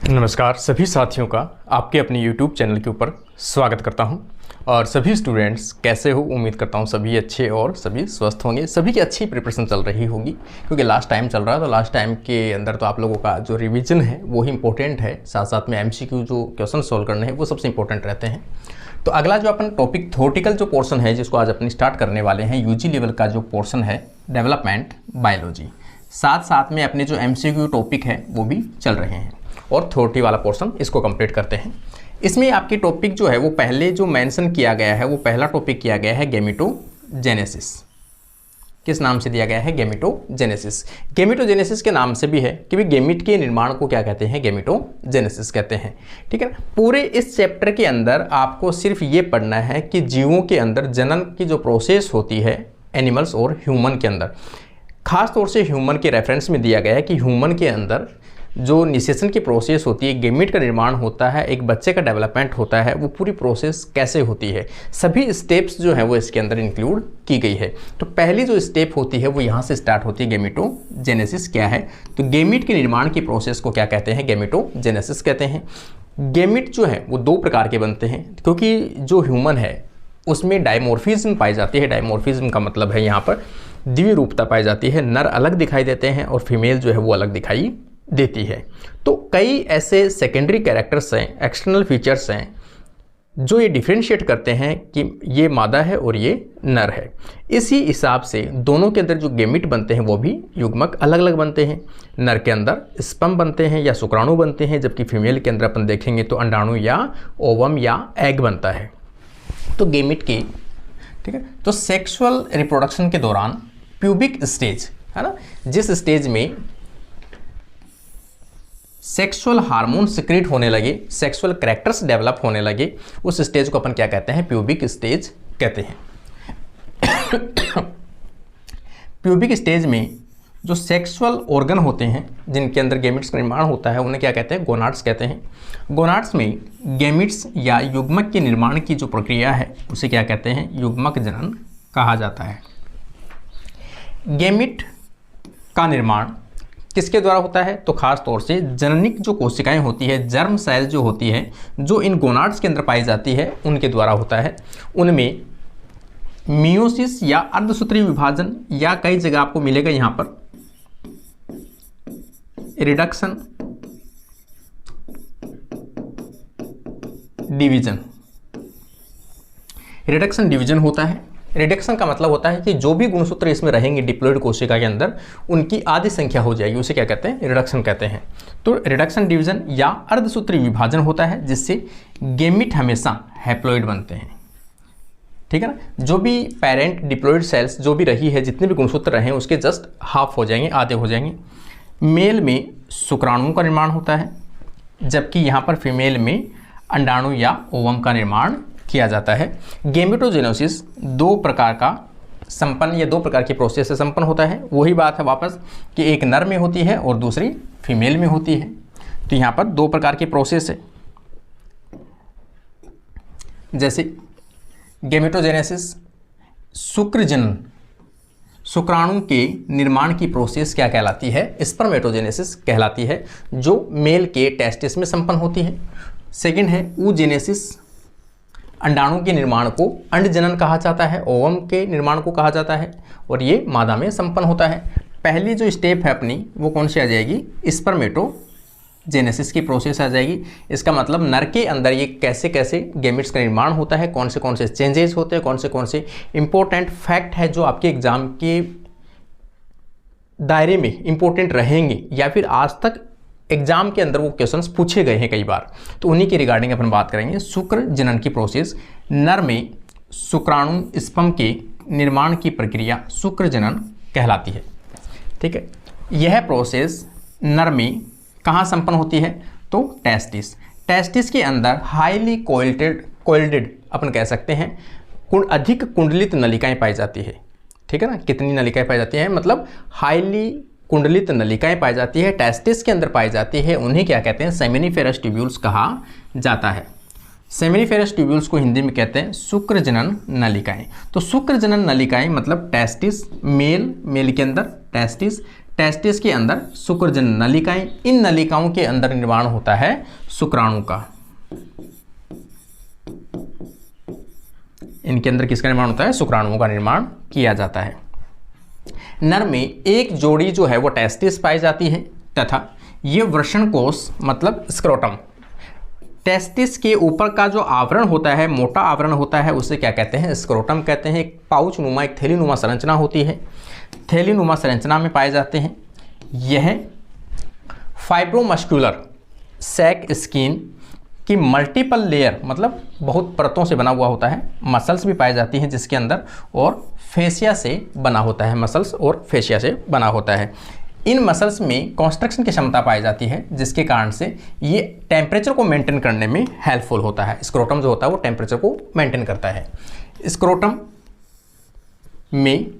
नमस्कार सभी साथियों का आपके अपने YouTube चैनल के ऊपर स्वागत करता हूं। और सभी स्टूडेंट्स कैसे हो, उम्मीद करता हूं सभी अच्छे और सभी स्वस्थ होंगे। सभी की अच्छी प्रिपरेशन चल रही होगी क्योंकि लास्ट टाइम चल रहा है, तो लास्ट टाइम के अंदर तो आप लोगों का जो रिवीजन है वो ही इंपॉर्टेंट है, साथ साथ में MCQ जो क्वेश्चन सॉल्व करने हैं वो सबसे इंपॉर्टेंट रहते हैं। तो अगला जो अपन टॉपिक थ्योरेटिकल जो पोर्शन है जिसको आज अपनी स्टार्ट करने वाले हैं, UG लेवल का जो पोर्शन है डेवलपमेंट बायोलॉजी, साथ साथ में अपने जो MCQ टॉपिक है वो भी चल रहे हैं और थ्योरी वाला पोर्शन इसको कंप्लीट करते हैं। इसमें आपकी टॉपिक जो है वो पहले जो मेंशन किया गया है, वो पहला टॉपिक किया गया है गैमेटोजेनेसिस। किस नाम से दिया गया है? गैमेटोजेनेसिस। गैमेटोजेनेसिस के नाम से भी है कि गैमेट के निर्माण को क्या कहते हैं? गैमेटोजेनेसिस कहते हैं। ठीक है ना। पूरे इस चैप्टर के अंदर आपको सिर्फ ये पढ़ना है कि जीवों के अंदर जनन की जो प्रोसेस होती है एनिमल्स और ह्यूमन के अंदर, खास तौर से ह्यूमन के रेफरेंस में दिया गया है कि ह्यूमन के अंदर जो निषेचन की प्रोसेस होती है, गैमेट का निर्माण होता है, एक बच्चे का डेवलपमेंट होता है, वो पूरी प्रोसेस कैसे होती है, सभी स्टेप्स जो है वो इसके अंदर इंक्लूड की गई है। तो पहली जो स्टेप होती है वो यहाँ से स्टार्ट होती है। गैमेटोजेनेसिस क्या है? तो गैमेट के निर्माण की प्रोसेस को क्या कहते हैं? गैमेटोजेनेसिस कहते हैं। गैमेट जो है वो दो प्रकार के बनते हैं क्योंकि जो ह्यूमन है उसमें डायमॉर्फिज्म पाई जाती है। डायमॉर्फिज्म का मतलब है यहाँ पर द्विरूपता पाई जाती है, नर अलग दिखाई देते हैं और फीमेल जो है वो अलग दिखाई देती है। तो कई ऐसे सेकेंडरी कैरेक्टर्स हैं, एक्सटर्नल फीचर्स हैं जो ये डिफ्रेंशिएट करते हैं कि ये मादा है और ये नर है। इसी हिसाब से दोनों के अंदर जो गैमेट बनते हैं वो भी युग्मक अलग अलग बनते हैं। नर के अंदर स्पर्म बनते हैं या शुक्राणु बनते हैं, जबकि फीमेल के अंदर अपन देखेंगे तो अंडाणु या ओवम या एग बनता है। तो गैमेट की, ठीक है, तो सेक्सुअल रिप्रोडक्शन के दौरान प्यूबिक स्टेज है ना, जिस स्टेज में सेक्सुअल हार्मोन सिक्रीट होने लगे, सेक्सुअल कैरेक्टर्स डेवलप होने लगे, उस स्टेज को अपन क्या कहते हैं? प्यूबिक स्टेज कहते हैं। प्यूबिक स्टेज में जो सेक्सुअल ऑर्गन होते हैं जिनके अंदर गैमेट्स का निर्माण होता है उन्हें क्या कहते हैं? गोनाड्स कहते हैं। गोनाड्स में गैमेट्स या युग्मक के निर्माण की जो प्रक्रिया है उसे क्या कहते हैं? युग्मक जनन कहा जाता है। गैमेट का निर्माण किसके द्वारा होता है? तो खास तौर से जननिक जो कोशिकाएं होती है, जर्म सेल जो होती है, जो इन गोनाड्स के अंदर पाई जाती है, उनके द्वारा होता है। उनमें मियोसिस या अर्धसूत्रीय विभाजन, या कई जगह आपको मिलेगा यहाँ पर रिडक्शन डिवीजन। रिडक्शन डिवीजन होता है। रिडक्शन का मतलब होता है कि जो भी गुणसूत्र इसमें रहेंगे डिप्लॉइड कोशिका के अंदर, उनकी आधी संख्या हो जाएगी, उसे क्या कहते हैं? रिडक्शन कहते हैं। तो रिडक्शन डिवीजन या अर्धसूत्रीय विभाजन होता है जिससे गैमेट हमेशा हैप्लॉइड बनते हैं। ठीक है ना। जो भी पेरेंट डिप्लॉइड सेल्स जो भी रही है, जितने भी गुणसूत्र रहे उसके जस्ट हाफ हो जाएंगे, आधे हो जाएंगे। मेल में शुक्राणुओं का निर्माण होता है, जबकि यहाँ पर फीमेल में अंडाणु या ओवम का निर्माण किया जाता है। गैमेटोजेनेसिस दो प्रकार का संपन्न या दो प्रकार की प्रोसेस से संपन्न होता है। वही बात है वापस कि एक नर में होती है और दूसरी फीमेल में होती है। तो यहाँ पर दो प्रकार की प्रोसेस है। जैसे गैमेटोजेनेसिस शुक्र जनन, शुक्राणु के निर्माण की प्रोसेस क्या कहलाती है? स्पर्मेटोजेनेसिस कहलाती है, जो मेल के टेस्टिस में संपन्न होती है। सेकेंड है oogenesis, अंडाणु के निर्माण को अंड जनन कहा जाता है, ओवम के निर्माण को कहा जाता है, और ये मादा में संपन्न होता है। पहली जो स्टेप है अपनी वो कौन सी आ जाएगी? स्पर्मेटोजेनेसिस की प्रोसेस आ जाएगी। इसका मतलब नर के अंदर ये कैसे कैसे गैमेट्स का निर्माण होता है, कौन से चेंजेस होते हैं, कौन से इंपॉर्टेंट फैक्ट है जो आपके एग्जाम के दायरे में इंपॉर्टेंट रहेंगे या फिर आज तक एग्जाम के अंदर वो क्वेश्चंस पूछे गए हैं कई बार, तो उन्हीं के रिगार्डिंग अपन बात करेंगे। शुक्र जनन की प्रोसेस, नर में शुक्राणु स्पर्म के निर्माण की प्रक्रिया शुक्र जनन कहलाती है। ठीक है। यह प्रोसेस नर में कहाँ संपन्न होती है? तो टेस्टिस। टेस्टिस के अंदर हाईली कोइल्डेड अपन कह सकते हैं, अधिक कुंडलित नलिकाएं पाई जाती है। ठीक है ना। कितनी नलिकाएं पाई जाती हैं? मतलब हाईली कुंडलित नलिकाएं पाई जाती है, टेस्टिस के अंदर पाई जाती है। उन्हें क्या कहते हैं? सेमिनिफेरस ट्यूब्यूल्स कहा जाता है। सेमिनिफेरस ट्यूब्यूल्स को हिंदी में कहते हैं शुक्र जनन नलिकाएं। तो शुक्र जनन नलिकाएं मतलब टेस्टिस, मेल के अंदर टेस्टिस, टेस्टिस के अंदर शुक्रजन नलिकाएं, इन नलिकाओं के अंदर निर्माण होता है शुक्राणु का। इनके अंदर किसका निर्माण होता है? शुक्राणुओं का निर्माण किया जाता है। नर में एक जोड़ी जो है वो टेस्टिस पाई जाती है तथा ये वृषण कोश मतलब स्क्रोटम, टेस्टिस के ऊपर का जो आवरण होता है, मोटा आवरण होता है, उसे क्या कहते हैं? स्क्रोटम कहते हैं। एक पाउच नुमा, एक थैली नुमा संरचना होती है, थैली नुमा संरचना में पाए जाते हैं। यह फाइब्रोमस्कुलर सैक स्किन की मल्टीपल लेयर मतलब बहुत परतों से बना हुआ होता है। मसल्स भी पाई जाती हैं जिसके अंदर, और फेशिया से बना होता है, मसल्स और फेशिया से बना होता है। इन मसल्स में कॉन्स्ट्रक्शन की क्षमता पाई जाती है जिसके कारण से ये टेम्परेचर को मेंटेन करने में हेल्पफुल होता है। स्क्रोटम जो होता है वो टेम्परेचर को मेंटेन करता है। स्क्रोटम में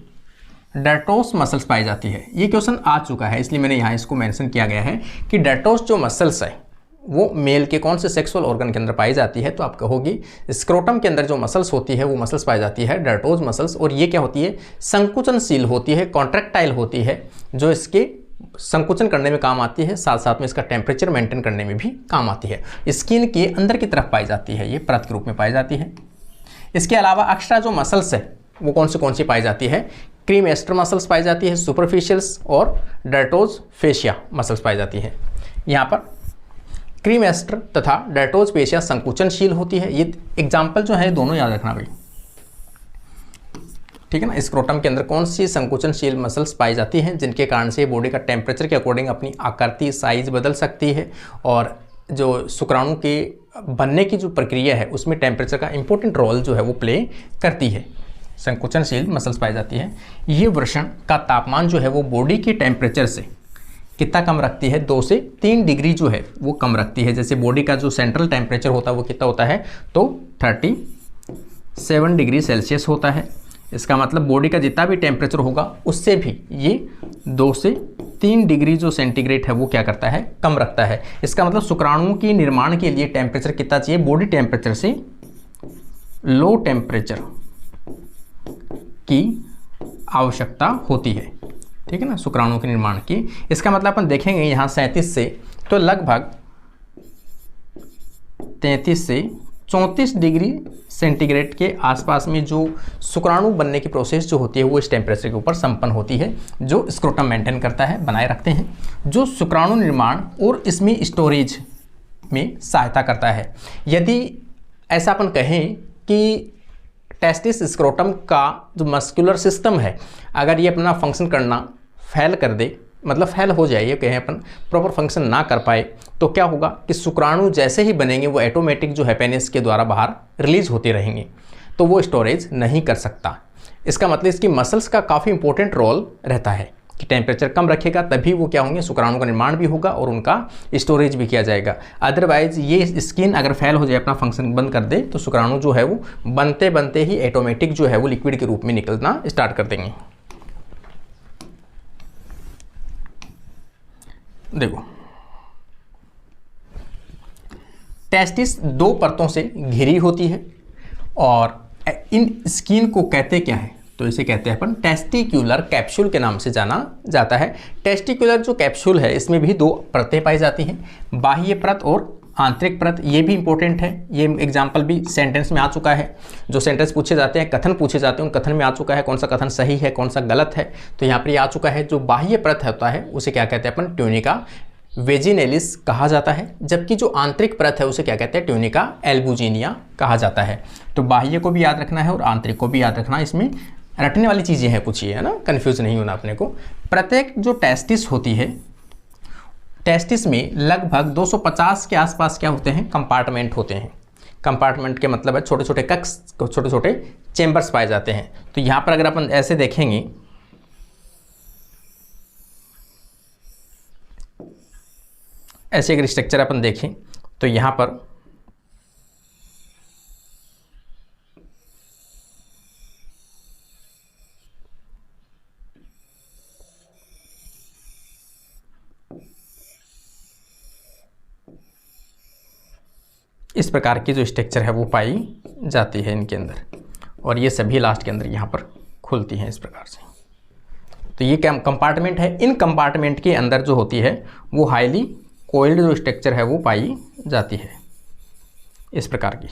डार्टोस मसल्स पाई जाती है। ये क्वेश्चन आ चुका है इसलिए मैंने यहाँ इसको मेंशन किया गया है कि डार्टोस जो मसल्स है वो मेल के कौन से सेक्सुअल ऑर्गन के अंदर पाई जाती है, तो आप कहोगे स्क्रोटम के अंदर जो मसल्स होती है वो मसल्स पाई जाती है डार्टोस मसल्स, और ये क्या होती है? संकुचनशील होती है, कॉन्ट्रैक्टाइल होती है, जो इसके संकुचन करने में काम आती है, साथ साथ में इसका टेम्परेचर मेंटेन करने में भी काम आती है। स्किन के अंदर की तरफ पाई जाती है, ये परत के रूप में पाई जाती है। इसके अलावा एक्स्ट्रा जो मसल्स है वो कौन सी पाई जाती है? क्रीम एस्टर मसल्स पाई जाती है, सुपरफिशियल्स, और डार्टोस फेशिया मसल्स पाई जाती है। यहाँ पर क्रीम एस्टर तथा डार्टोस फेशिया संकुचनशील होती है। ये एग्जाम्पल जो है दोनों याद रखना भाई, ठीक है ना। स्क्रोटम के अंदर कौन सी संकुचनशील मसल्स पाई जाती हैं जिनके कारण से बॉडी का टेम्परेचर के अकॉर्डिंग अपनी आकृति साइज बदल सकती है, और जो शुक्राणु के बनने की जो प्रक्रिया है उसमें टेम्परेचर का इंपॉर्टेंट रोल जो है वो प्ले करती है। संकुचनशील मसल्स पाई जाती है। ये वृषण का तापमान जो है वो बॉडी के टेम्परेचर से कितना कम रखती है? 2 से 3 डिग्री जो है वो कम रखती है। जैसे बॉडी का जो सेंट्रल टेम्परेचर होता है वो कितना होता है? तो 37 डिग्री सेल्सियस होता है। इसका मतलब बॉडी का जितना भी टेम्परेचर होगा उससे भी ये 2 से 3 डिग्री जो सेंटीग्रेड है वो क्या करता है? कम रखता है। इसका मतलब शुक्राणुओं के निर्माण के लिए टेम्परेचर कितना चाहिए? बॉडी टेम्परेचर से लो टेम्परेचर की आवश्यकता होती है, ठीक है ना, शुक्राणुओं के निर्माण की। इसका मतलब अपन देखेंगे यहाँ 37 से तो लगभग 33 से 34 डिग्री सेंटीग्रेड के आसपास में जो शुक्राणु बनने की प्रोसेस जो होती है वो इस टेम्परेचर के ऊपर संपन्न होती है, जो स्क्रोटम मेंटेन करता है, बनाए रखते हैं, जो शुक्राणु निर्माण और इसमें स्टोरेज में सहायता करता है। यदि ऐसा अपन कहें कि टेस्टिस स्क्रोटम का जो मस्कुलर सिस्टम है अगर ये अपना फंक्शन करना फेल कर दे, मतलब फेल हो जाए, ये कहें अपन प्रॉपर फंक्शन ना कर पाए, तो क्या होगा कि शुक्राणु जैसे ही बनेंगे वो ऑटोमेटिक जो है पेनिस के द्वारा बाहर रिलीज होते रहेंगे, तो वो स्टोरेज नहीं कर सकता। इसका मतलब इसकी मसल्स का काफ़ी इंपॉर्टेंट रोल रहता है कि टेम्परेचर कम रखेगा तभी वो क्या होंगे? शुक्राणु का निर्माण भी होगा और उनका स्टोरेज भी किया जाएगा। अदरवाइज ये स्किन अगर फेल हो जाए, अपना फंक्शन बंद कर दे, तो शुक्राणु जो है वो बनते बनते ही ऑटोमेटिक जो है वो लिक्विड के रूप में निकलना स्टार्ट कर देंगे। देखो, टेस्टिस 2 परतों से घिरी होती है और इन स्किन को कहते क्या है? तो इसे कहते हैं अपन टेस्टिक्युलर कैप्सूल के नाम से जाना जाता है। टेस्टिक्युलर जो कैप्सूल है इसमें भी 2 परतें पाई जाती हैं, बाह्य परत और आंतरिक परत। ये भी इंपॉर्टेंट है, ये एग्जाम्पल भी सेंटेंस में आ चुका है। जो सेंटेंस पूछे जाते हैं, कथन पूछे जाते हैं, उन कथन में आ चुका है कौन सा कथन सही है कौन सा गलत है, तो यहाँ पर ये आ चुका है। जो बाह्य परत होता है उसे क्या कहते हैं अपन? ट्यूनिका वेजिनेलिस कहा जाता है, जबकि जो आंतरिक परत है उसे क्या कहते हैं? ट्यूनिका एल्बुजिनिया कहा जाता है। तो बाह्य को भी याद रखना है और आंतरिक को भी याद रखना है, इसमें रटने वाली चीज़ें हैं कुछ, ये है ना, कन्फ्यूज नहीं होना अपने को। प्रत्येक जो टेस्टिस होती है, टेस्टिस में लगभग 250 के आसपास क्या होते हैं? कंपार्टमेंट होते हैं। कंपार्टमेंट के मतलब है छोटे छोटे कक्ष, छोटे छोटे चेम्बर्स पाए जाते हैं। तो यहाँ पर अगर अपन ऐसे देखेंगे, ऐसे अगर स्ट्रक्चर अपन देखें तो यहाँ पर इस प्रकार की जो स्ट्रक्चर है वो पाई जाती है इनके अंदर, और ये सभी लास्ट के अंदर यहाँ पर खुलती हैं इस प्रकार से। तो ये क्या कंपार्टमेंट है, इन कंपार्टमेंट के अंदर जो होती है वो हाईली कोइल्ड जो स्ट्रक्चर है वो पाई जाती है इस प्रकार की।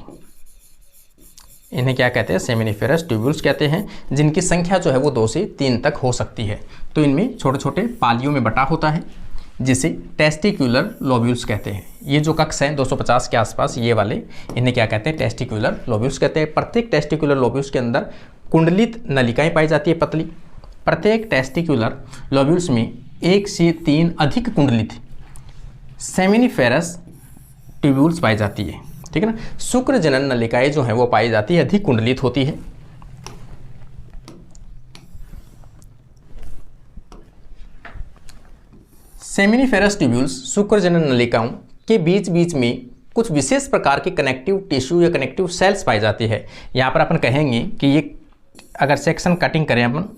इन्हें क्या कहते हैं, सेमिनिफेरस ट्यूब्यूल्स कहते हैं, जिनकी संख्या जो है वो 2 से 3 तक हो सकती है। तो इनमें छोटे छोटे पालियों में बटा होता है जिसे टेस्टिक्युलर लोब्यूल्स कहते हैं। ये जो कक्ष हैं 250 के आसपास ये वाले, इन्हें क्या कहते हैं, टेस्टिक्युलर लोब्यूल्स कहते हैं। प्रत्येक टेस्टिक्युलर लोब्यूल्स के अंदर कुंडलित नलिकाएं पाई जाती है पतली। प्रत्येक टेस्टिक्युलर लोब्यूल्स में 1 से 3 अधिक कुंडलित सेमिनिफेरस ट्यूब्यूल्स पाई जाती है, ठीक है ना। शुक्र जनन नलिकाएं जो हैं वो पाई जाती है, अधिक कुंडलित होती है। सेमिनिफेरस ट्यूब्यूल्स शुक्र जनन नलिकाओं के बीच बीच में कुछ विशेष प्रकार के कनेक्टिव टिश्यू या कनेक्टिव सेल्स पाई जाती है। यहाँ पर अपन कहेंगे कि ये अगर सेक्शन कटिंग करें अपन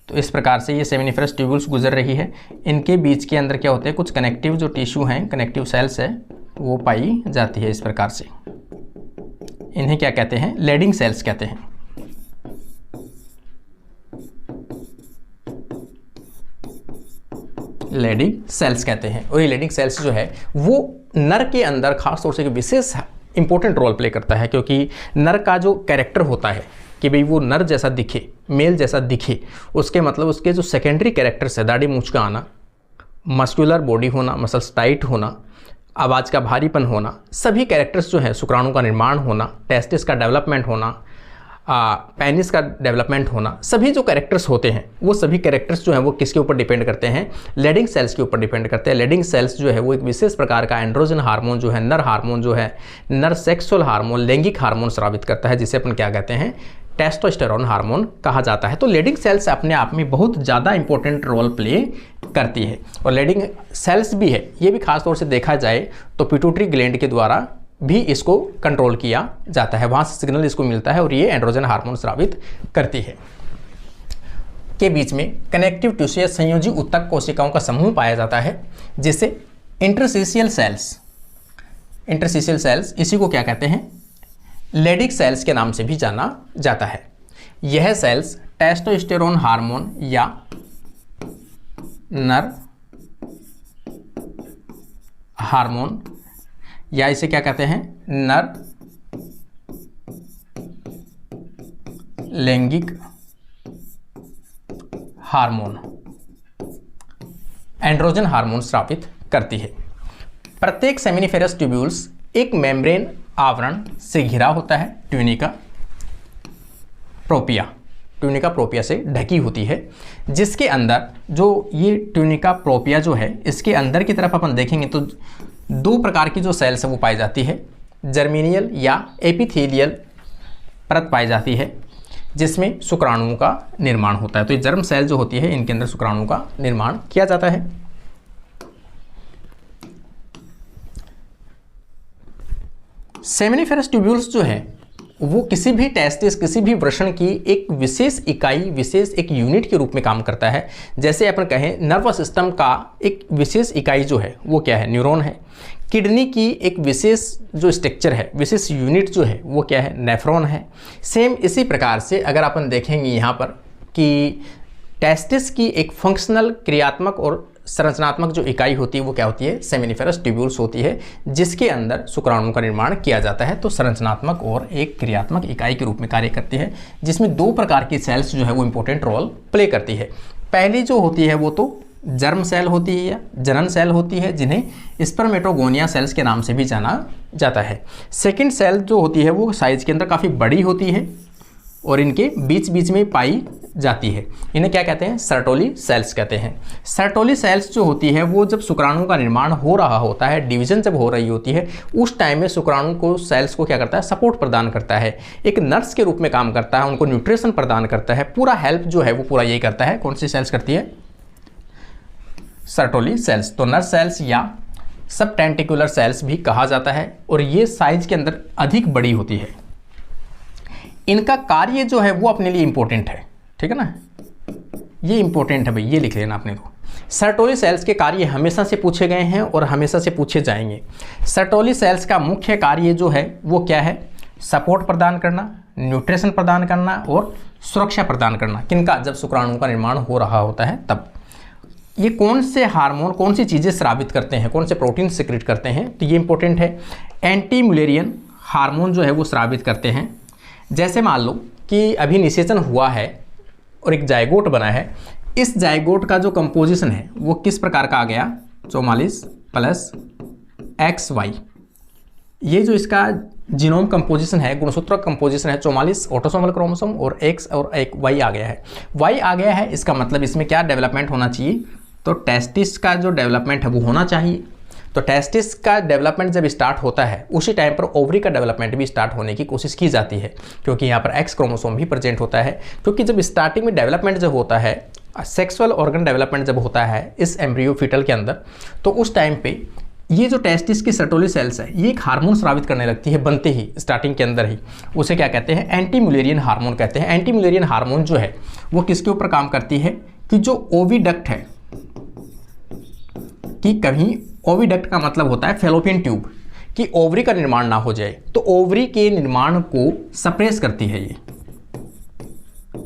तो इस प्रकार से ये सेमिनिफेरस ट्यूब्यूल्स गुजर रही है, इनके बीच के अंदर क्या होते हैं, कुछ कनेक्टिव जो टिश्यू हैं, कनेक्टिव सेल्स है वो पाई जाती है इस प्रकार से। इन्हें क्या कहते हैं, लेडिंग सेल्स कहते हैं। लेडिंग सेल्स कहते हैं। और ये लेडिंग सेल्स जो है वो नर के अंदर खास तौर से विशेष इंपॉर्टेंट रोल प्ले करता है, क्योंकि नर का जो कैरेक्टर होता है कि भाई वो नर जैसा दिखे, मेल जैसा दिखे, उसके मतलब उसके जो सेकेंडरी कैरेक्टर्स है, दाढ़ी मूंछ का आना, मस्कुलर बॉडी होना, मसल्स टाइट होना, आवाज़ का भारीपन होना, सभी कैरेक्टर्स जो है, शुक्राणु का निर्माण होना, टेस्टिस का डेवलपमेंट होना, पेनिस का डेवलपमेंट होना, सभी जो कैरेक्टर्स होते हैं वो सभी कैरेक्टर्स जो हैं वो किसके ऊपर डिपेंड करते हैं, लेडिंग सेल्स के ऊपर डिपेंड करते हैं। लेडिंग सेल्स जो है वो एक विशेष प्रकार का एंड्रोजन हार्मोन जो है, नर हार्मोन जो है, नर सेक्सुअल हार्मोन, लैंगिक हार्मोन स्रावित करता है, जिसे अपन क्या कहते हैं, टेस्टोस्टेरोन हार्मोन कहा जाता है। तो लेडिंग सेल्स अपने आप में बहुत ज़्यादा इंपॉर्टेंट रोल प्ले करती है। और लेडिंग सेल्स भी है, ये भी खास तौर से देखा जाए तो पिट्यूटरी ग्लैंड के द्वारा भी इसको कंट्रोल किया जाता है, वहाँ से सिग्नल इसको मिलता है और ये एंड्रोजन हार्मोन स्रावित करती है। के बीच में कनेक्टिव टिश्यू संयोजी उत्तक कोशिकाओं का समूह पाया जाता है, जिसे इंटरस्टिशियल सेल्स, इंटरस्टिशियल सेल्स इसी को क्या कहते हैं, लेडिक सेल्स के नाम से भी जाना जाता है। यह सेल्स टेस्टोस्टेरोन हार्मोन या नर हार्मोन या इसे क्या कहते हैं, नर लैंगिक हार्मोन, एंड्रोजन हार्मोन स्रावित करती है। प्रत्येक सेमिनिफेरस ट्यूब्यूल्स एक मेम्ब्रेन आवरण से घिरा होता है, ट्यूनिका प्रोपिया, ट्यूनिका प्रोपिया से ढकी होती है, जिसके अंदर जो ये ट्यूनिका प्रोपिया जो है, इसके अंदर की तरफ अपन देखेंगे तो 2 प्रकार की जो सेल्स है वो पाई जाती है। जर्मीनियल या एपिथेलियल परत पाई जाती है, जिसमें शुक्राणुओं का निर्माण होता है। तो ये जर्म सेल जो होती है, इनके अंदर शुक्राणुओं का निर्माण किया जाता है। सेमिनिफेरस ट्यूब्यूल्स जो है वो किसी भी टेस्टिस, किसी भी वृषण की एक विशेष इकाई, विशेष एक यूनिट के रूप में काम करता है। जैसे अपन कहें नर्वस सिस्टम का एक विशेष इकाई जो है वो क्या है, न्यूरॉन है। किडनी की एक विशेष जो स्ट्रक्चर है, विशेष यूनिट जो है वो क्या है, नेफ्रॉन है। सेम इसी प्रकार से अगर अपन देखेंगे यहाँ पर कि टेस्टिस की एक फंक्शनल, क्रियात्मक और संरचनात्मक जो इकाई होती है वो क्या होती है, सेमिनिफेरस ट्यूब्यूल्स होती है, जिसके अंदर शुक्राणुओं का निर्माण किया जाता है। तो संरचनात्मक और एक क्रियात्मक इकाई के रूप में कार्य करती है, जिसमें 2 प्रकार की सेल्स जो है वो इंपॉर्टेंट रोल प्ले करती है। पहली जो होती है वो तो जर्म सेल होती है या जनन सेल होती है, जिन्हें स्पर्मेटोगोनिया सेल्स के नाम से भी जाना जाता है। सेकेंड सेल जो होती है वो साइज के अंदर काफ़ी बड़ी होती है और इनके बीच बीच में पाई जाती है। इन्हें क्या कहते हैं, सर्टोली सेल्स कहते हैं। सर्टोली सेल्स जो होती है वो जब शुक्राणु का निर्माण हो रहा होता है, डिवीजन जब हो रही होती है, उस टाइम में शुक्राणु को, सेल्स को क्या करता है, सपोर्ट प्रदान करता है, एक नर्स के रूप में काम करता है, उनको न्यूट्रिशन प्रदान करता है, पूरा हेल्प जो है वो पूरा यही करता है। कौन सी सेल्स करती है, सर्टोली सेल्स। तो नर्स सेल्स या सब टेंटिकुलर सेल्स भी कहा जाता है और ये साइज के अंदर अधिक बड़ी होती है। इनका कार्य जो है वो अपने लिए इंपॉर्टेंट है, ठीक है ना, ये इंपॉर्टेंट है भाई, ये लिख लेना आपने। तो सर्टोली सेल्स के कार्य हमेशा से पूछे गए हैं और हमेशा से पूछे जाएंगे। सर्टोली सेल्स का मुख्य कार्य जो है वो क्या है, सपोर्ट प्रदान करना, न्यूट्रिशन प्रदान करना और सुरक्षा प्रदान करना, किनका, जब शुक्राणुओं का निर्माण हो रहा होता है तब। ये कौन से हार्मोन, कौन सी चीज़ें स्रावित करते हैं, कौन से प्रोटीन सिक्रेट करते हैं, तो ये इंपॉर्टेंट है। एंटी मुलेरियन हार्मोन जो है वो स्रावित करते हैं। जैसे मान लो कि अभी निषेचन हुआ है और एक जायगोट बना है, इस जायगोट का जो कंपोजिशन है वो किस प्रकार का आ गया, 44 प्लस XY। ये जो इसका जीनोम कंपोजिशन है, गुणसूत्र कंपोजिशन है, 44 ऑटोसोमल क्रोमोसोम और X और एक Y आ गया है। Y आ गया है, इसका मतलब इसमें क्या डेवलपमेंट होना चाहिए, तो टेस्टिस का जो डेवलपमेंट है वो होना चाहिए। तो टेस्टिस का डेवलपमेंट जब स्टार्ट होता है उसी टाइम पर ओवरी का डेवलपमेंट भी स्टार्ट होने की कोशिश की जाती है, क्योंकि यहाँ पर X क्रोमोसोम भी प्रेजेंट होता है। क्योंकि जब स्टार्टिंग में डेवलपमेंट जब होता है, सेक्सुअल ऑर्गन डेवलपमेंट जब होता है इस एम्ब्रियो फीटल के अंदर, तो उस टाइम पे ये जो टेस्टिस की सर्टोली सेल्स है ये एक हार्मोन स्रावित करने लगती है बनते ही, स्टार्टिंग के अंदर ही। उसे क्या कहते हैं, एंटी मुलेरियन हार्मोन कहते हैं। एंटी मुलेरियन हार्मोन जो है वो किसके ऊपर काम करती है, कि जो ओविडक्ट है, कि कहीं ओविडक्ट का मतलब होता है फैलोपियन ट्यूब, कि ओवरी का निर्माण ना हो जाए, तो ओवरी के निर्माण को सप्रेस करती है, ये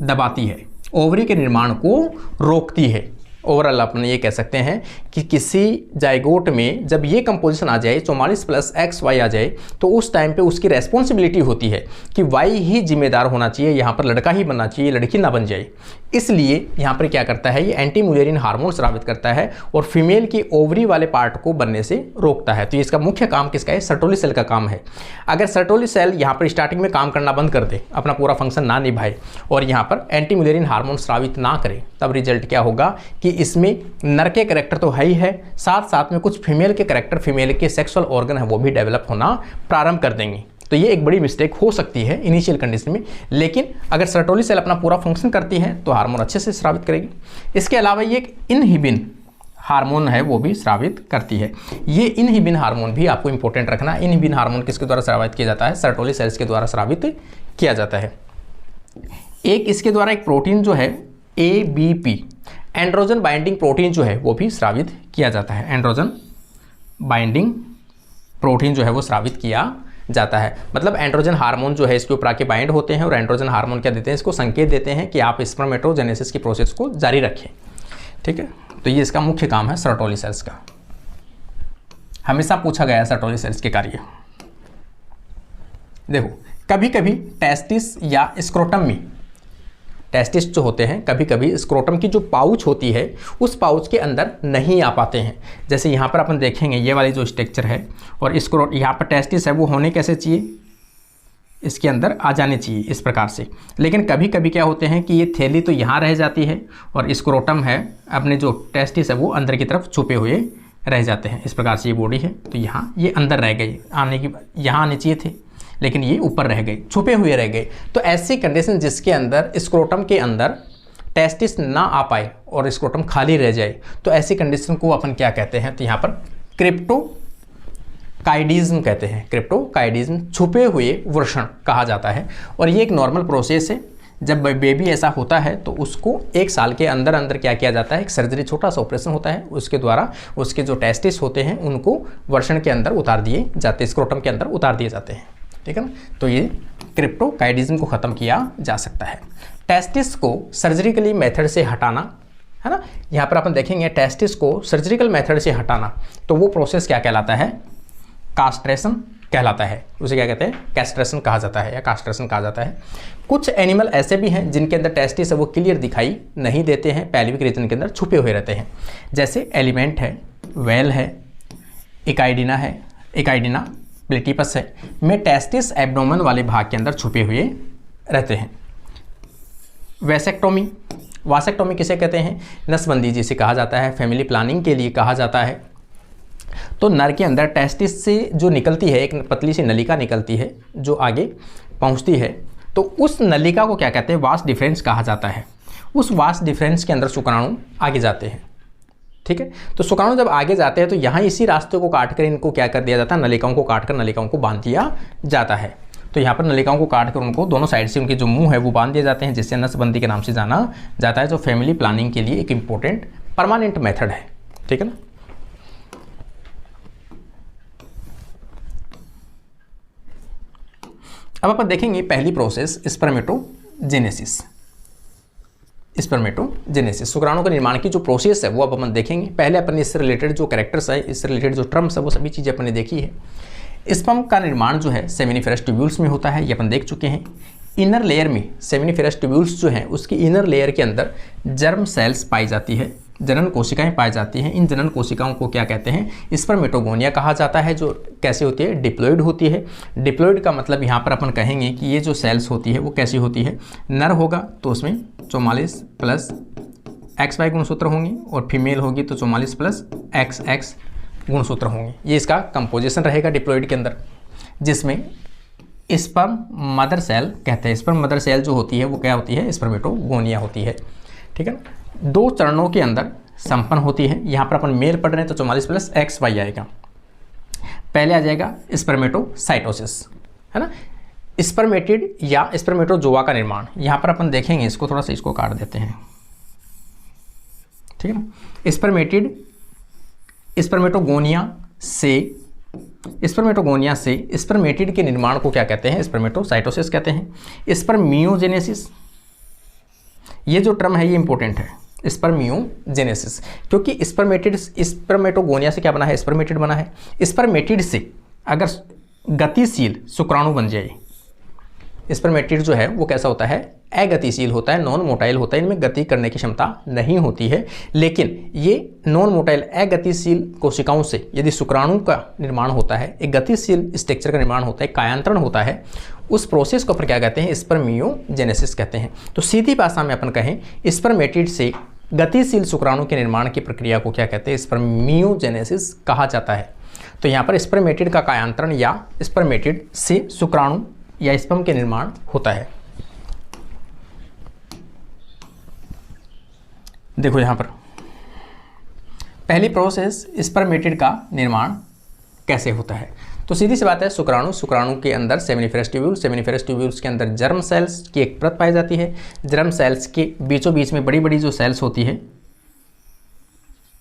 दबाती है, ओवरी के निर्माण को रोकती है। ओवरऑल अपन ये कह सकते हैं कि किसी जाइगोट में जब ये कंपोजिशन आ जाए, 44 प्लस XY आ जाए, तो उस टाइम पे उसकी रेस्पॉन्सिबिलिटी होती है कि Y ही जिम्मेदार होना चाहिए, यहाँ पर लड़का ही बनना चाहिए, लड़की ना बन जाए। इसलिए यहाँ पर क्या करता है, ये एंटी मुलेरियन हार्मोन स्रावित करता है और फीमेल की ओवरी वाले पार्ट को बनने से रोकता है। तो इसका मुख्य काम किसका है, सर्टोली सेल का काम है। अगर सर्टोली सेल यहाँ पर स्टार्टिंग में काम करना बंद कर दे, अपना पूरा फंक्शन ना निभाए और यहाँ पर एंटी मुलेरियन हार्मोन स्रावित ना करे, तब रिजल्ट क्या होगा कि इसमें नर के कैरेक्टर तो है ही है, साथ साथ में कुछ फीमेल के कैरेक्टर, फीमेल के सेक्सुअल ऑर्गन है वो भी डेवलप होना प्रारंभ कर देंगे। तो ये एक बड़ी मिस्टेक हो सकती है इनिशियल कंडीशन में, लेकिन अगर सर्टोली सेल अपना पूरा फंक्शन करती है तो हार्मोन अच्छे से स्रावित करेगी। इसके अलावा ये एक इनहिबिन हार्मोन है वो भी स्रावित करती है। ये इनहिबिन हार्मोन भी आपको इंपॉर्टेंट रखना। इनहिबिन हार्मोन किसके द्वारा स्रावित किया जाता है, सर्टोली सेल्स के द्वारा स्रावित किया जाता है। एक इसके द्वारा एक प्रोटीन जो है ABP, एंड्रोजन बाइंडिंग प्रोटीन जो है वो भी स्रावित किया जाता है। एंड्रोजन बाइंडिंग प्रोटीन जो है वो स्रावित किया जाता है। मतलब एंड्रोजन हार्मोन जो है इसके ऊपर आके बाइंड होते हैं और एंड्रोजन हार्मोन क्या देते हैं, इसको संकेत देते हैं कि आप स्पर्मेटोजेनेसिस की प्रोसेस को जारी रखें। ठीक है, तो ये इसका मुख्य काम है सर्टोली सेल्स का। हमेशा पूछा गया है सर्टोली सेल्स के कार्य। देखो, कभी कभी टेस्टिस या स्क्रोटम में, टेस्टिस जो होते हैं कभी कभी स्क्रोटम की जो पाउच होती है उस पाउच के अंदर नहीं आ पाते हैं। जैसे यहाँ पर अपन देखेंगे ये वाली जो स्ट्रक्चर है और यहाँ पर टेस्टिस है वो होने कैसे चाहिए, इसके अंदर आ जाने चाहिए इस प्रकार से। लेकिन कभी कभी क्या होते हैं कि ये थैली तो यहाँ रह जाती है और स्क्रोटम है, अपने जो टेस्टिस है वो अंदर की तरफ छुपे हुए रह जाते हैं। इस प्रकार से ये बॉडी है तो यहाँ ये अंदर रह गई, आने की यहाँ आने चाहिए थे लेकिन ये ऊपर रह गए, छुपे हुए रह गए। तो ऐसी कंडीशन जिसके अंदर स्क्रोटम के अंदर टेस्टिस ना आ पाए और स्क्रोटम खाली रह जाए, तो ऐसी कंडीशन को अपन क्या कहते हैं, तो यहाँ पर क्रिप्टोकाइडिज्म कहते हैं। क्रिप्टोकाइडिज्म, छुपे हुए वृषण कहा जाता है। और ये एक नॉर्मल प्रोसेस है। जब बेबी ऐसा होता है तो उसको 1 साल के अंदर अंदर क्या किया जाता है, एक सर्जरी, छोटा सा ऑपरेशन होता है, उसके द्वारा उसके जो टेस्टिस होते हैं उनको वृषण के अंदर उतार दिए जाते हैं, स्क्रोटम के अंदर उतार दिए जाते हैं। ठीक है ना, तो ये क्रिप्टोकाइडिज्म को ख़त्म किया जा सकता है। टेस्टिस को सर्जरिकली मेथड से हटाना, है ना, यहाँ पर अपन देखेंगे टेस्टिस को सर्जरिकल मेथड से हटाना, तो वो प्रोसेस क्या कहलाता है, कास्ट्रेशन कहलाता है। उसे क्या कहते हैं, कैस्ट्रेशन कहा जाता है या कास्ट्रेशन कहा जाता है। कुछ एनिमल ऐसे भी हैं जिनके अंदर टेस्टिस है वो क्लियर दिखाई नहीं देते हैं, पैल्विक रीजन के अंदर छुपे हुए रहते हैं। जैसे एलिमेंट है, वेल है, इकाइडिना है, इकाइडिना प्लेटिपस है, में टेस्टिस एब्डोमेन वाले भाग के अंदर छुपे हुए रहते हैं। वैसेक्टोमी, वासेक्टोमी किसे कहते हैं, नसबंदी जिसे कहा जाता है, फैमिली प्लानिंग के लिए कहा जाता है। तो नर के अंदर टेस्टिस से जो निकलती है, एक पतली सी नलिका निकलती है जो आगे पहुंचती है, तो उस नलिका को क्या कहते हैं, वास डिफरेंस कहा जाता है। उस वास डिफरेंस के अंदर शुक्राणु आगे जाते हैं। ठीक है, तो शुक्राणु जब आगे जाते हैं तो यहाँ इसी रास्ते को काटकर इनको क्या कर दिया जाता है, नलिकाओं को काटकर नलिकाओं को बांध दिया जाता है। तो यहाँ पर नलिकाओं को काटकर उनको दोनों साइड से उनके जो मुंह है वो बांध दिए जाते हैं, जिससे नसबंदी के नाम से जाना जाता है, जो फैमिली प्लानिंग के लिए एक इंपॉर्टेंट परमानेंट मेथड है। ठीक है ना, अब अपन देखेंगे पहली प्रोसेस, स्पर्मेटोजेनेसिस। स्पर्मेटोजेनेसिस। शुक्राणु के निर्माण की जो प्रोसेस है वो अब अपन देखेंगे। पहले अपन इससे रिलेटेड जो कैरेक्टर्स है, इससे रिलेटेड जो टर्म्स है, वो सभी चीज़ें अपन ने देखी है। स्पर्म का निर्माण जो है सेमिनिफेरस ट्यूब्यूल्स में होता है, ये अपन देख चुके हैं। इनर लेयर में सेमिनिफेरस ट्यूब्यूल्स जो हैं उसकी इनर लेयर के अंदर जर्म सेल्स पाई जाती है, जनन कोशिकाएं पाई जाती हैं। इन जनन कोशिकाओं को क्या कहते हैं? स्पर्मेटोगोनिया कहा जाता है, जो कैसे होती है? डिप्लॉइड होती है। डिप्लॉइड का मतलब यहाँ पर अपन कहेंगे कि ये जो सेल्स होती है वो कैसी होती है? नर होगा तो उसमें 44 प्लस XY गुणसूत्र होंगे और फीमेल होगी तो 44 प्लस XX गुणसूत्र होंगे। ये इसका कंपोजिशन रहेगा डिप्लॉइड के अंदर, जिसमें स्पर्म मदर सेल कहते हैं। स्पर्म मदर सेल जो होती है वो क्या होती है? स्पर्मेटोगोनिया होती है। ठीक है, 2 चरणों के अंदर संपन्न होती है। यहाँ पर अपन मेल पढ़ रहे हैं तो 44 प्लस XY आएगा। पहले आ जाएगा स्पर्मेटोसाइटोसिस, है ना, स्पर्मेटिड या स्पर्मेटोजोआ का निर्माण। यहाँ पर अपन देखेंगे, इसको थोड़ा सा इसको काट देते हैं, ठीक है ना। स्पर्मेटोगोनिया से स्पर्मेटिड के निर्माण को क्या कहते हैं? स्पर्मेटोसाइटोसिस कहते हैं। स्पर्मियोजेनेसिस, ये जो टर्म है ये इंपॉर्टेंट है, स्पर्मियोजेनेसिस, क्योंकि स्पर्मेटोगोनिया से क्या बना है? स्पर्मेटिड बना है। स्पर्मेटिड से अगर गतिशील शुक्राणु बन जाए, स्पर्मेटिड जो है वो कैसा होता है? अगतिशील होता है, नॉन मोटाइल होता है, इनमें गति करने की क्षमता नहीं होती है। लेकिन ये नॉन मोटाइल अगतिशील कोशिकाओं से यदि शुक्राणु का निर्माण होता है, एक गतिशील स्ट्रक्चर का निर्माण होता है, कायांतरण होता है, उस प्रोसेस को अपन क्या कहते हैं? स्पर्मियोजेनेसिस कहते हैं। तो सीधी भाषा में अपन कहें, स्पर्मेटिड से गतिशील शुक्राणु के निर्माण की प्रक्रिया को क्या कहते हैं? स्पर्मियोजेनेसिस कहा जाता है। तो यहाँ पर स्पर्मेटिड का कायांतरण या स्पर्मेटिड से शुक्राणु या स्पर्म के निर्माण होता है। देखो यहाँ पर पहली प्रोसेस स्पर्मेटिड का निर्माण कैसे होता है। तो सीधी सी बात है, शुक्राणु के अंदर सेमिनिफेरस ट्यूब्यूल्स के अंदर जर्म सेल्स की एक परत पाई जाती है। जर्म सेल्स के बीचों बीच में बड़ी बड़ी जो सेल्स होती है,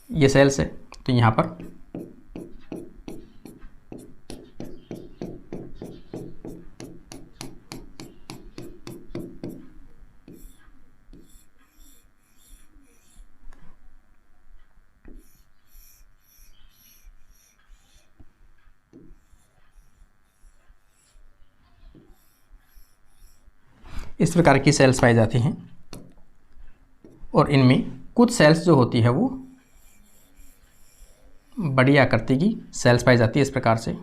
ये सेल्स है। तो यहाँ पर इस प्रकार की सेल्स पाई जाती हैं और इनमें कुछ सेल्स जो होती है वो बड़ी आकृति की सेल्स पाई जाती है। इस प्रकार से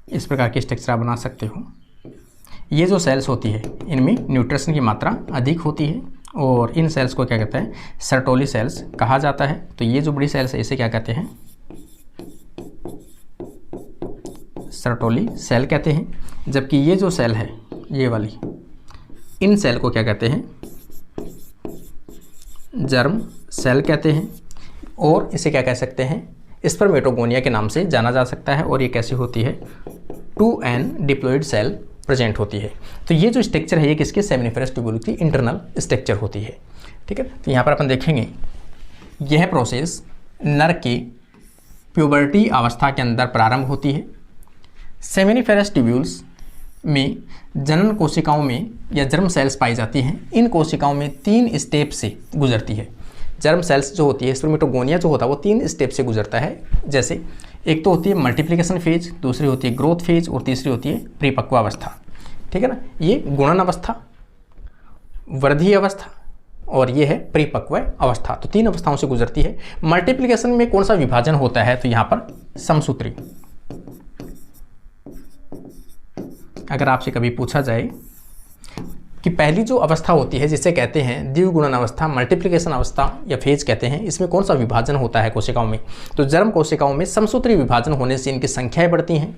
इस प्रकार की स्ट्रक्चर बना सकते हो। ये जो सेल्स होती है इनमें न्यूट्रिशन की मात्रा अधिक होती है और इन सेल्स को क्या कहते हैं? सर्टोली सेल्स कहा जाता है। तो ये जो बड़ी सेल्स है इसे क्या कहते हैं? सर्टोली सेल कहते हैं। जबकि ये जो सेल है, ये वाली, इन सेल को क्या कहते हैं? जर्म सेल कहते हैं। और इसे क्या कह सकते हैं? स्पर्मेटोगोनिया के नाम से जाना जा सकता है। और ये कैसी होती है? 2n डिप्लॉइड सेल प्रेजेंट होती है। तो ये जो स्ट्रक्चर है ये किसके? सेमिनिफेरस ट्यूब्यूल की इंटरनल स्ट्रक्चर होती है। ठीक है, तो यहाँ पर अपन देखेंगे यह प्रोसेस नर के प्यूबर्टी अवस्था के अंदर प्रारंभ होती है। सेमिनिफेरस ट्यूब्यूल्स में जनन कोशिकाओं में या जर्म सेल्स पाई जाती हैं। इन कोशिकाओं में 3 स्टेप से गुजरती है। जर्म सेल्स जो होती है, स्पर्मेटोगोनिया जो होता है वो 3 स्टेप से गुजरता है। जैसे एक तो होती है मल्टीप्लिकेशन फेज, दूसरी होती है ग्रोथ फेज और तीसरी होती है परिपक्व अवस्था। ठीक है ना, ये गुणन अवस्था, वृद्धि अवस्था और ये है परिपक्व अवस्था। तो 3 अवस्थाओं से गुजरती है। मल्टीप्लिकेशन में कौन सा विभाजन होता है? तो यहाँ पर समसूत्री। अगर आपसे कभी पूछा जाए कि पहली जो अवस्था होती है जिसे कहते हैं द्विगुणन अवस्था, मल्टीप्लिकेशन अवस्था या फेज कहते हैं, इसमें कौन सा विभाजन होता है कोशिकाओं में? तो जर्म कोशिकाओं में समसूत्री विभाजन होने से इनकी संख्याएं बढ़ती हैं।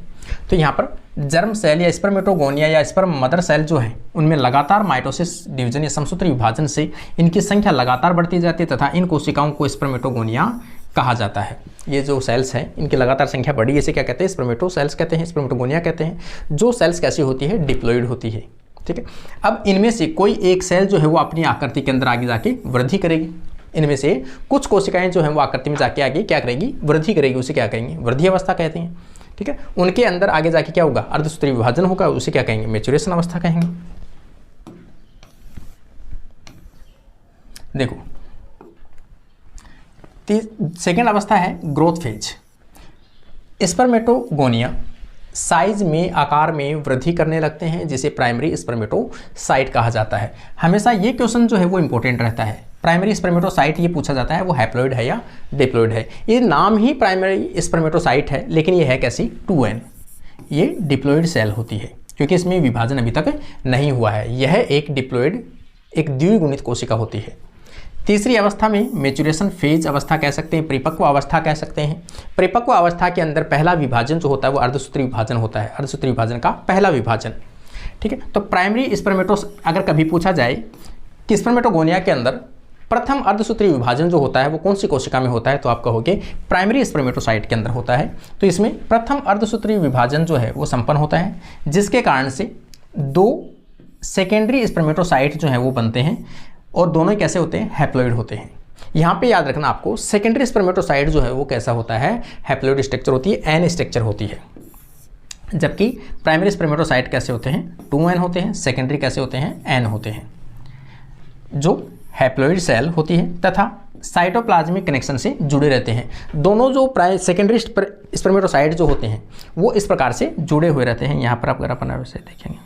तो यहाँ पर जर्म सेल या स्पर्मेटोगोनिया या स्पर्म मदर सेल जो है उनमें लगातार माइटोसिस डिवीजन या समसूत्री विभाजन से इनकी संख्या लगातार बढ़ती जाती है तथा इन कोशिकाओं को स्पर्मेटोगोनिया कहा जाता है। ये जो सेल्स हैं इनकी लगातार संख्या बढ़ी, इसे क्या कहते हैं? स्पर्मेटो सेल्स कहते हैं, स्पर्मेटोगोनिया कहते हैं। जो सेल्स कैसी होती है? डिप्लॉइड होती है। ठीक है, अब इनमें से कोई एक सेल जो है वो अपनी आकृति के अंदर आगे जाके वृद्धि करेगी। इनमें से कुछ कोशिकाएं जो हैं वो आकृति में जाके आगे क्या करेगी, वृद्धि करेगी, उसे क्या कहेंगे, वृद्धि अवस्था कहते हैं। ठीक है, उनके अंदर आगे जाके क्या होगा, अर्धसूत्रीय विभाजन होगा, उसे क्या कहेंगे, मैच्योरेशन अवस्था कहेंगे। देखो सेकेंड अवस्था है ग्रोथ फेज। स्पर्मेटोगोनिया साइज में, आकार में वृद्धि करने लगते हैं, जिसे प्राइमरी स्पर्मेटोसाइट कहा जाता है। हमेशा ये क्वेश्चन जो है वो इंपॉर्टेंट रहता है। प्राइमरी स्पर्मेटोसाइट ये पूछा जाता है वो हैप्लॉइड है या डिप्लॉइड है। ये नाम ही प्राइमरी स्पर्मेटोसाइट है, लेकिन ये है कैसी, 2n। ये डिप्लॉइड सेल होती है क्योंकि इसमें विभाजन अभी तक नहीं हुआ है। यह एक डिप्लॉइड, एक द्विगुणित कोशिका होती है। तीसरी अवस्था में मैच्योरेशन फेज अवस्था कह सकते हैं, परिपक्व अवस्था कह सकते हैं। परिपक्व अवस्था के अंदर पहला विभाजन जो होता है वो अर्धसूत्री विभाजन होता है, अर्धसूत्री विभाजन का पहला विभाजन। ठीक है, तो प्राइमरी स्पर्मेटोस अगर कभी पूछा जाए कि स्पर्मेटोगोनिया के अंदर प्रथम अर्धसूत्री विभाजन जो होता है वो कौन सी कोशिका में होता है, तो आप कहोगे प्राइमरी स्पर्मेटोसाइट के अंदर होता है। तो इसमें प्रथम अर्धसूत्री विभाजन जो है वो संपन्न होता है, जिसके कारण से 2 सेकेंडरी स्पर्मेटोसाइट जो है वो बनते हैं, और दोनों कैसे होते हैं, हैप्लॉइड होते हैं। यहाँ पे याद रखना आपको, सेकेंडरी स्पर्मेटोसाइट जो है वो कैसा होता है, हैप्लॉइड स्ट्रक्चर होती है, एन स्ट्रक्चर होती है। जबकि प्राइमरी स्पर्मेटोसाइट कैसे होते हैं, 2n होते हैं, सेकेंडरी कैसे होते हैं, n होते हैं, जो हैप्लॉइड सेल होती है तथा साइटोप्लाज्मिक कनेक्शन से जुड़े रहते हैं। दोनों जो सेकेंडरी स्पर्मेटोसाइट जो होते हैं वो इस प्रकार से जुड़े हुए रहते हैं। यहाँ पर आप अगर अपन वैसे देखेंगे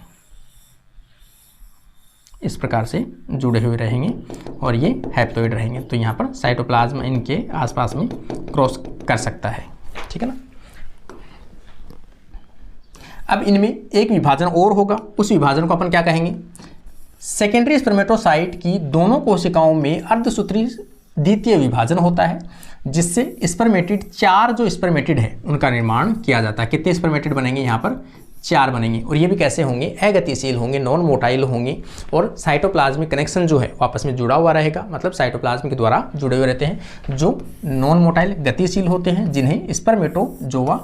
इस प्रकार से जुड़े हुए रहेंगे और ये हैप्लॉइड रहेंगे, तो यहाँ पर साइटोप्लाज्म इनके आसपास में क्रॉस कर सकता है। ठीक है ना। अब इनमें एक विभाजन और होगा, उस विभाजन को अपन क्या कहेंगे, सेकेंडरी स्पर्मेटोसाइट की दोनों कोशिकाओं में अर्धसूत्री द्वितीय विभाजन होता है, जिससे स्पर्मेटिड, 4 जो स्पर्मेटिड है उनका निर्माण किया जाता है। कितने स्पर्मेटिड बनेंगे, यहाँ पर 4 बनेंगे, और ये भी कैसे होंगे, अगतिशील होंगे, नॉन मोटाइल होंगे, और साइटोप्लाज्मिक कनेक्शन जो है आपस में जुड़ा हुआ रहेगा, मतलब साइटोप्लाज्म के द्वारा जुड़े हुए रहते हैं। जो नॉन मोटाइल गतिशील होते हैं, जिन्हें स्पर्मेटोजोआ,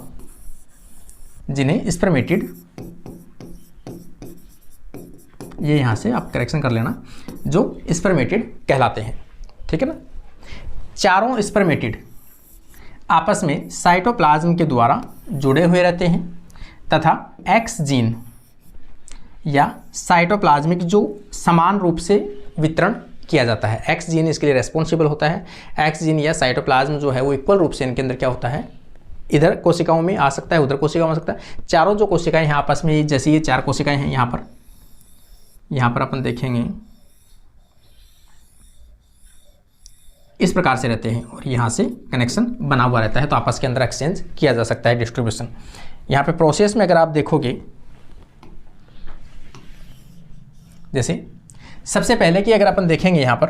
जिन्हें स्पर्मेटिड, ये यहाँ से आप करेक्शन कर लेना, जो स्पर्मेटिड कहलाते हैं। ठीक है ना। चारों स्पर्मेटिड आपस में साइटोप्लाज्म के द्वारा जुड़े हुए रहते हैं तथा एक्स जीन या साइटोप्लाज्मिक जो समान रूप से वितरण किया जाता है, एक्स जीन इसके लिए रेस्पॉन्सिबल होता है। एक्स जीन या साइटोप्लाज्म जो है वो इक्वल रूप से इनके अंदर क्या होता है, इधर कोशिकाओं में आ सकता है, उधर कोशिकाओं में आ सकता है। चारों जो कोशिकाएं हैं आपस में, जैसे ये 4 कोशिकाएं हैं, यहाँ पर अपन देखेंगे इस प्रकार से रहते हैं, और यहाँ से कनेक्शन बना हुआ रहता है, तो आपस के अंदर एक्सचेंज किया जा सकता है, डिस्ट्रीब्यूशन। यहाँ पे प्रोसेस में अगर आप देखोगे, जैसे सबसे पहले की अगर अपन देखेंगे यहाँ पर,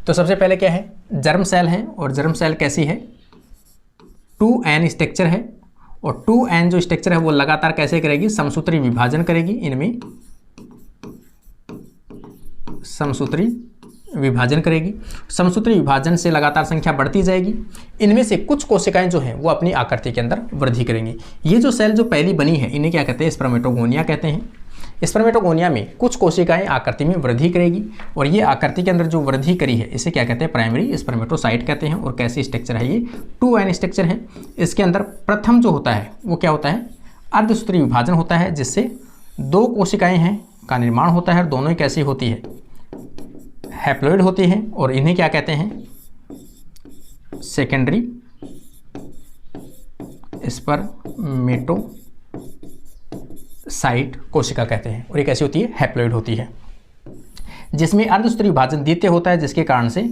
तो सबसे पहले क्या है, जर्म सेल है, और जर्म सेल कैसी है, 2n स्ट्रक्चर है, और 2n जो स्ट्रक्चर है वो लगातार कैसे करेगी, समसूत्री विभाजन करेगी। इनमें समसूत्री विभाजन करेगी, समसूत्री विभाजन से लगातार संख्या बढ़ती जाएगी। इनमें से कुछ कोशिकाएं जो हैं वो अपनी आकृति के अंदर वृद्धि करेंगी। ये जो सेल जो पहली बनी है इन्हें क्या कहते हैं, स्पर्मेटोगोनिया कहते हैं। स्पर्मेटोगोनिया में कुछ कोशिकाएं आकृति में वृद्धि करेगी, और ये आकृति के अंदर जो वृद्धि करी है इसे क्या कहते हैं, प्राइमरी स्पर्मेटोसाइट कहते हैं। और कैसी स्ट्रक्चर है, ये 2n स्ट्रक्चर है। इसके अंदर प्रथम जो होता है वो क्या होता है, अर्धसूत्री विभाजन होता है, जिससे 2 कोशिकाएं हैं का निर्माण होता है, और दोनों ही कैसी होती है, हैप्लॉइड होती है, और इन्हें क्या कहते हैं, सेकेंडरी स्पर्मेटोसाइट कोशिका कहते हैं। और ये कैसी होती है, हैप्लॉइड होती है, जिसमें अर्धसूत्री विभाजन द्वितीय होता है, जिसके कारण से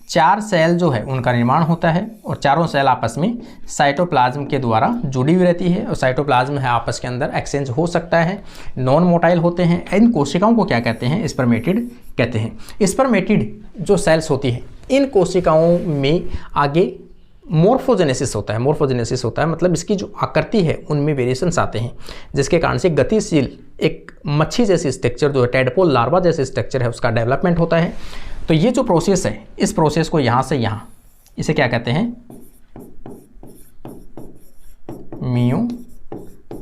4 सेल जो है उनका निर्माण होता है, और चारों सेल आपस में साइटोप्लाज्म के द्वारा जुड़ी हुई रहती है, और साइटोप्लाज्म है आपस के अंदर एक्सचेंज हो सकता है, नॉन मोटाइल होते हैं। इन कोशिकाओं को क्या कहते हैं, स्पर्मेटिड कहते हैं। स्पर्मेटिड जो सेल्स होती है, इन कोशिकाओं में आगे मोर्फोजेनेसिस होता है। मोर्फोजेनेसिस होता है मतलब इसकी जो आकृति है उनमें वेरिएशंस आते हैं, जिसके कारण से गतिशील एक मच्छी जैसी स्ट्रक्चर जो है, टेडपोल लार्वा जैसे स्ट्रक्चर है, उसका डेवलपमेंट होता है। तो ये जो प्रोसेस है, इस प्रोसेस को यहाँ से यहाँ, इसे क्या कहते हैं,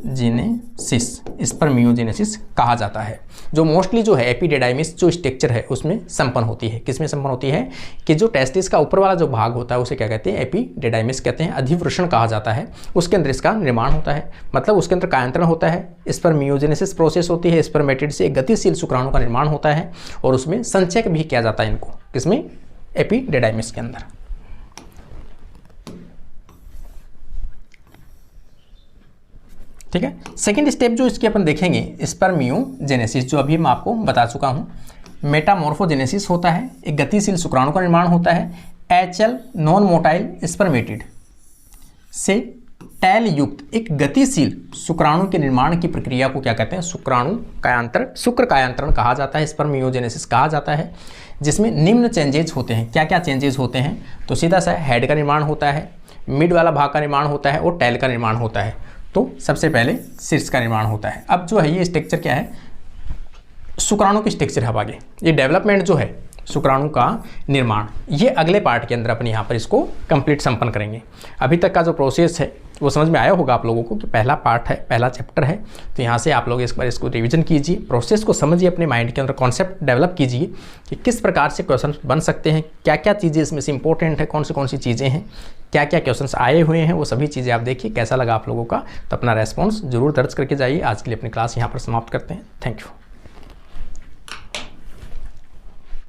मियोजेनेसिस, इस पर मियोजेनेसिस कहा जाता है। जो मोस्टली जो है एपिडिडाइमिस जो स्ट्रक्चर है उसमें संपन्न होती है। किसमें संपन्न होती है कि जो टेस्टिस का ऊपर वाला जो भाग होता है उसे क्या कहते हैं, एपिडिडाइमिस कहते हैं, अधिवृषण कहा जाता है। उसके अंदर इसका निर्माण होता है, मतलब उसके अंदर कायांतरण होता है, स्पर्मियोजेनेसिस प्रोसेस होती है, स्पर्मेटिड से एक गतिशील शुक्राणु का निर्माण होता है और उसमें संचय भी किया जाता है इनको, किसमें, एपिडिडाइमिस के अंदर। ठीक है। सेकेंड स्टेप जो इसके अपन देखेंगे स्पर्मियोजेनेसिस, जो अभी मैं आपको बता चुका हूं। मेटामॉर्फोजेनेसिस होता है, एक गतिशील शुक्राणु का निर्माण होता है HL नॉन मोटाइल स्पर्मेटिड से टैल युक्त एक गतिशील शुक्राणु के निर्माण की प्रक्रिया को क्या कहते हैं, शुक्राणु कायांतरण, शुक्र कायांतरण कहा जाता है, स्पर्मियोजेनेसिस कहा जाता है, जिसमें निम्न चेंजेज होते हैं। क्या क्या चेंजेस होते हैं, तो सीधा सा हेड का निर्माण होता है, मिड वाला भाग का निर्माण होता है और टैल का निर्माण होता है। तो सबसे पहले शीर्ष का निर्माण होता है। अब जो है ये स्ट्रक्चर क्या है, शुक्राणु की स्ट्रक्चर है। आगे ये डेवलपमेंट जो है शुक्राणु का निर्माण, ये अगले पार्ट के अंदर अपन यहाँ पर इसको कंप्लीट संपन्न करेंगे। अभी तक का जो प्रोसेस है वो समझ में आया होगा आप लोगों को कि पहला पार्ट है, पहला चैप्टर है। तो यहाँ से आप लोग इस बार इसको रिवीजन कीजिए, प्रोसेस को समझिए, अपने माइंड के अंदर कॉन्सेप्ट डेवलप कीजिए कि किस प्रकार से क्वेश्चन बन सकते हैं, क्या क्या चीज़ें इसमें से इंपॉर्टेंट है, कौन सी चीज़ें हैं, क्या क्या क्वेश्चंस आए हुए हैं, वो सभी चीज़ें आप देखिए। कैसा लगा आप लोगों का, तो अपना रेस्पॉन्स जरूर दर्ज करके जाइए। आज के लिए अपनी क्लास यहाँ पर समाप्त करते हैं। Thank you.